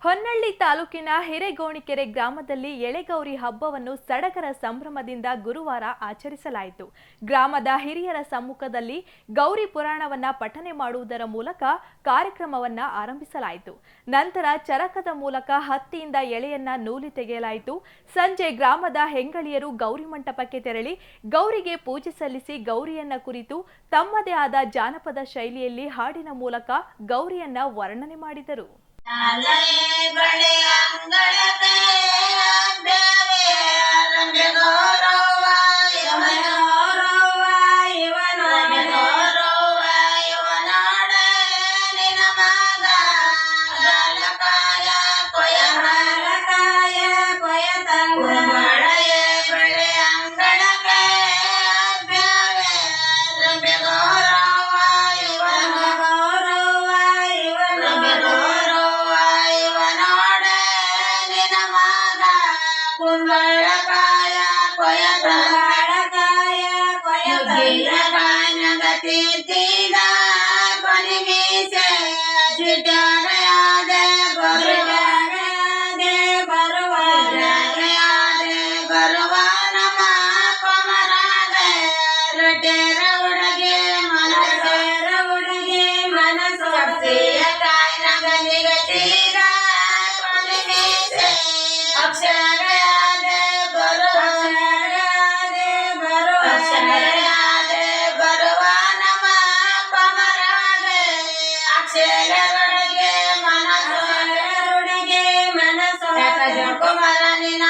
ಹೊನ್ನಳ್ಳಿ ತಾಲೂಕಿನ ಹಿರೇಗೋಣಿಕೆರೆ ಗ್ರಾಮದಲ್ಲಿ ಎಳೆಗೌರಿ ಹಬ್ಬವನ್ನು ಸಡಗರ ಸಂಭ್ರಮದಿಂದ ಗುರುವಾರ ಆಚರಿಸಲಾಯಿತು. ಗ್ರಾಮದ ಹಿರಿಯರ ಸಮ್ಮುಖದಲ್ಲಿ ಗೌರಿ ಪುರಾಣವನ್ನ ಪಠನೆ ಮಾಡುವುದರ ಮೂಲಕ ಕಾರ್ಯಕ್ರಮವನ್ನ ಆರಂಭಿಸಲಾಯಿತು. ನಂತರ ಚರಕದ ಮೂಲಕ ಹತ್ತಿಯಿಂದ ಎಳೆಯನ್ನ ನೂಲಿ ತೆಗೆಯಲಾಯಿತು. ಸಂಜೆ ಗ್ರಾಮದ ಹೆಂಗಳಿಯರು ಗೌರಿ ಮಂಟಪಕ್ಕೆ ತೆರಳಿ ಗೌರಿಗೆ ಪೂಜೆ ಸಲ್ಲಿಸಿ ಗೌರಿಯನ್ನ ಕುರಿತು ತಮ್ಮದೇ ಆದ ಜಾನಪದ ಶೈಲಿಯಲ್ಲಿ ಹಾಡಿನ ಮೂಲಕ ಗೌರಿಯನ್ನ ವರ್ಣನೆ ಮಾಡಿದರು. ಕುಮಾರನಿನ